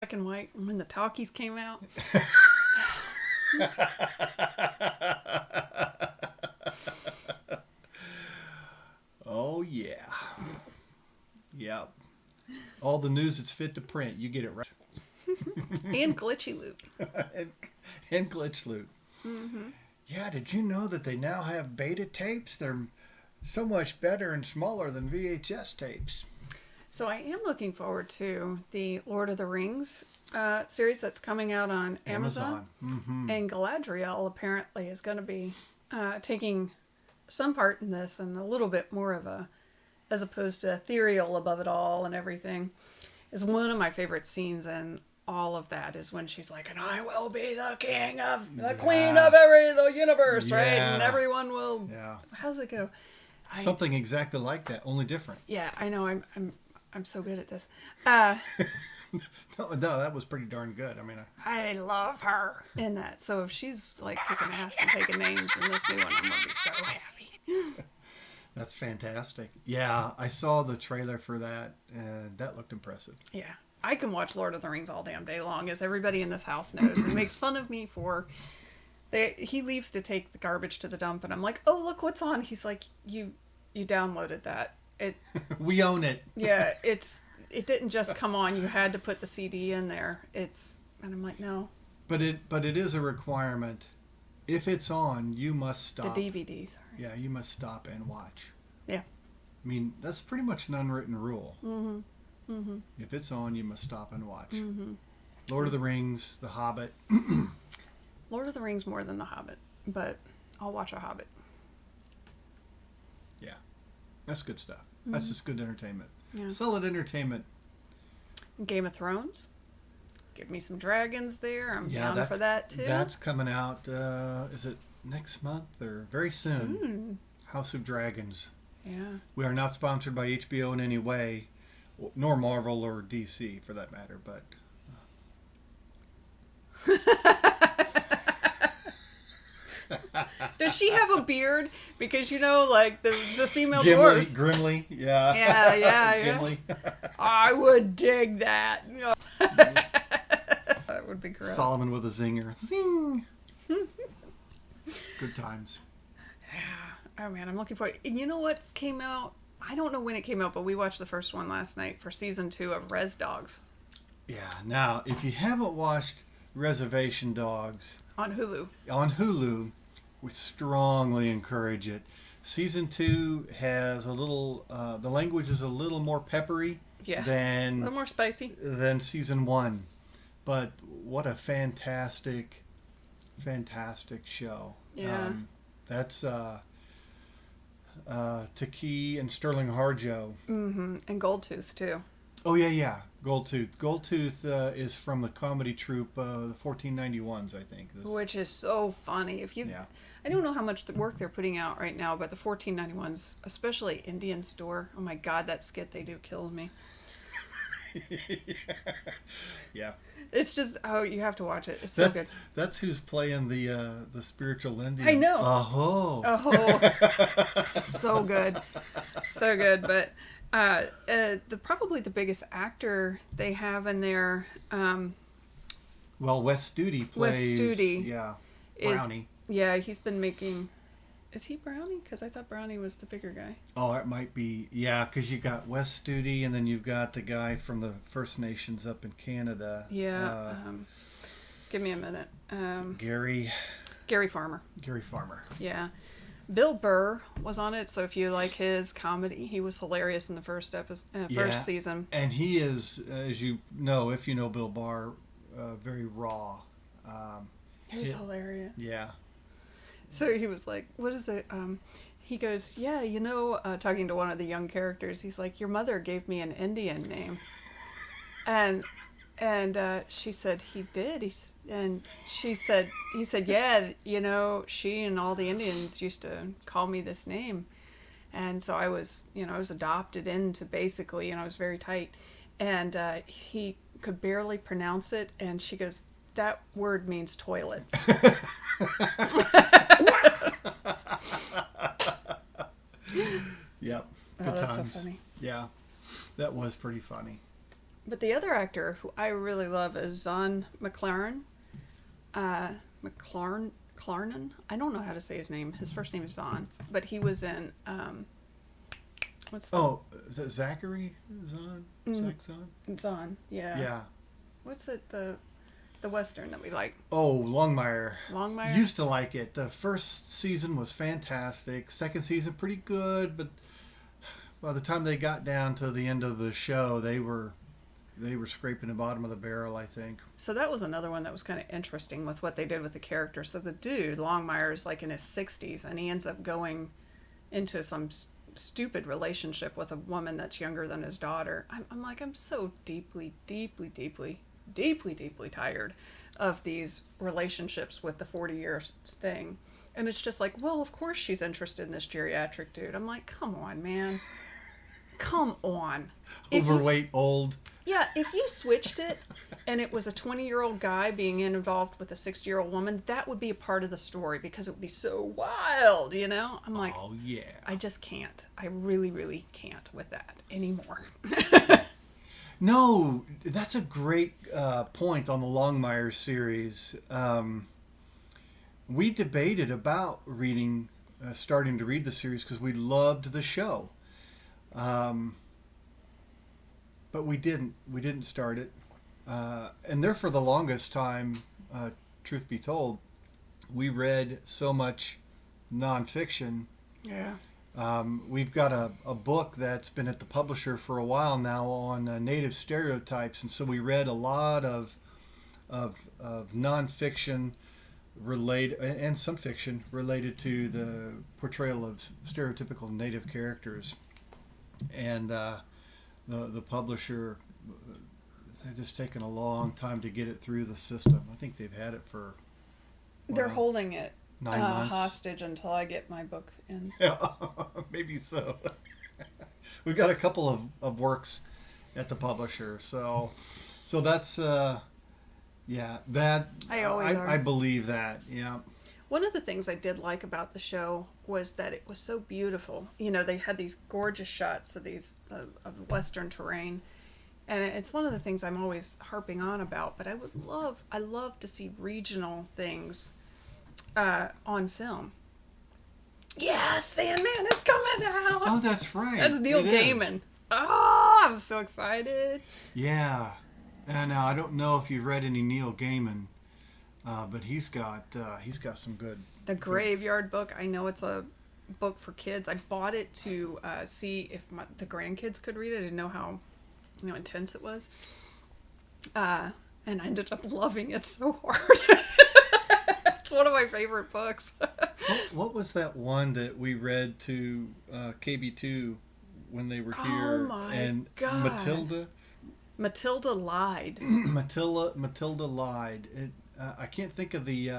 black and white when the talkies came out. Oh, yeah. Yep. All the news that's fit to print. You get it right. And glitchy loop. and, and glitch loop. Mm-hmm. Yeah, did you know that they now have beta tapes? They're so much better and smaller than VHS tapes. So I am looking forward to the Lord of the Rings series that's coming out on Amazon. Mm-hmm. And Galadriel apparently is going to be taking some part in this and a little bit more of a, as opposed to ethereal above it all and everything, is one of my favorite scenes, and all of that is when she's like, and I will be the king of the queen of the universe, right? And everyone will. Yeah. How's it go? Something exactly like that, only different. Yeah, I know. I'm so good at this. No, that was pretty darn good. I mean, I love her in that. So if she's like kicking ass and taking names in this new one, I'm gonna be so happy. that's fantastic. Yeah, I saw the trailer for that, and that looked impressive. Yeah, I can watch Lord of the Rings all damn day long, as everybody in this house knows, and makes fun of me for. He leaves to take the garbage to the dump, and I'm like, "Oh, look what's on." He's like, "You downloaded that? It We own it." Yeah, it didn't just come on. You had to put the CD in there. And I'm like, no. But it is a requirement. If it's on, you must stop. The DVD, sorry. Yeah, you must stop and watch. Yeah. I mean, that's pretty much an unwritten rule. Mm-hmm. Mm-hmm. If it's on, you must stop and watch. Mm-hmm. Lord of the Rings, The Hobbit. Lord of the Rings more than The Hobbit, but I'll watch a Hobbit. Yeah, that's good stuff. Mm-hmm. That's just good entertainment. Yeah. Solid entertainment. Game of Thrones. Give me some dragons there. I'm down for that too. That's coming out. Is it next month or very soon? House of Dragons. Yeah. We are not sponsored by HBO in any way, nor Marvel or DC for that matter. But does she have a beard? Because like the female Gimli, dwarves. Grimly, yeah. Yeah. Gimli. I would dig that. That would be great. Solomon with a zinger. Zing. Good times. Yeah. Oh man, I'm looking for it. And you know what came out? I don't know when it came out, but we watched the first one last night for season 2 of Res Dogs. Yeah. Now, if you haven't watched Reservation Dogs On Hulu, we strongly encourage it. Season 2 has a little, the language is a little more peppery a than little more spicy season 1. But what a fantastic show. Yeah. That's Taki and Sterling Harjo. Mm-hmm. And Goldtooth too. Oh yeah. Goldtooth. Goldtooth is from the comedy troupe, the 1491s, I think. Which is so funny. I don't know how much work they're putting out right now, but the 1491s, especially Indian Store. Oh my God, that skit they do kills me. Yeah. It's just you have to watch it. It's so good. That's who's playing the spiritual Indian. I know. Oh. So good, so good. But probably the biggest actor they have in there. Well, Wes Studi plays. Wes Studi, yeah, Brownie. He's been making. Is he Brownie? Because I thought Brownie was the bigger guy. Oh, it might be. Yeah, because you got Wes Studi, and then you've got the guy from the First Nations up in Canada. Yeah. Give me a minute. Gary Farmer. Gary Farmer. Yeah. Bill Burr was on it, so if you like his comedy, he was hilarious in the first season. And he is, as you know, if you know Bill Burr, very raw. He's hilarious. Yeah. So he was like, what is the, he goes, yeah, talking to one of the young characters, he's like, your mother gave me an Indian name. And she said, he did. He said, yeah, she and all the Indians used to call me this name. And so I was adopted into basically, I was very tight. And he could barely pronounce it. And she goes, that word means toilet. Yep. Oh, Good that's times. so funny. Yeah. That was pretty funny. But the other actor who I really love is Zahn McClarnon. Clarnon. I don't know how to say his name. His first name is Zahn, but he was in what's the Oh, is that Zachary Zahn? Zach Zahn? Zahn? Yeah. Yeah. What's it the western that we like? Oh, Longmire. Longmire. Used to like it. The first season was fantastic. Second season pretty good, but by the time they got down to the end of the show, they were scraping the bottom of the barrel, I think. So that was another one that was kind of interesting with what they did with the character. So the dude Longmire is like in his 60s, and he ends up going into some stupid relationship with a woman that's younger than his daughter. I'm like, I'm so deeply, deeply, deeply, deeply, deeply tired of these relationships with the 40 years thing. And it's just like, well, of course she's interested in this geriatric dude. I'm like, come on, man. Come on. Overweight, old. Yeah, if you switched it and it was a 20-year-old guy being involved with a 60-year-old woman, that would be a part of the story because it would be so wild, you know? I'm like, Oh, yeah. I just can't. I really, really can't with that anymore. No, that's a great point on the Longmire series. We debated about starting to read the series because we loved the show. But we didn't. We didn't start it. And there for the longest time, truth be told, we read so much nonfiction. Yeah. We've got a book that's been at the publisher for a while now on native stereotypes, and so we read a lot of nonfiction related and some fiction related to the portrayal of stereotypical native characters. And the publisher, they've just taken a long time to get it through the system. I think they've had it for They're holding it 9 months. hostage until I get my book in. Yeah, maybe so. We've got a couple of works at the publisher, so that's yeah, that I believe that. Yeah. One of the things I did like about the show was that it was so beautiful. You know, they had these gorgeous shots of these of Western terrain, and it's one of the things I'm always harping on about. But I love to see regional things on film. Yeah, Sandman is coming out. Oh, that's right. That's Neil It Gaiman. is. Oh, I'm so excited. Yeah, and I don't know if you've read any Neil Gaiman. But he's got some good. The Graveyard Book. I know it's a book for kids. I bought it to see if the grandkids could read it. I didn't know how intense it was. And I ended up loving it so hard. It's one of my favorite books. What was that one that we read to KB2 when they were here? Oh my and God. Matilda lied. Matilda lied. I can't think of the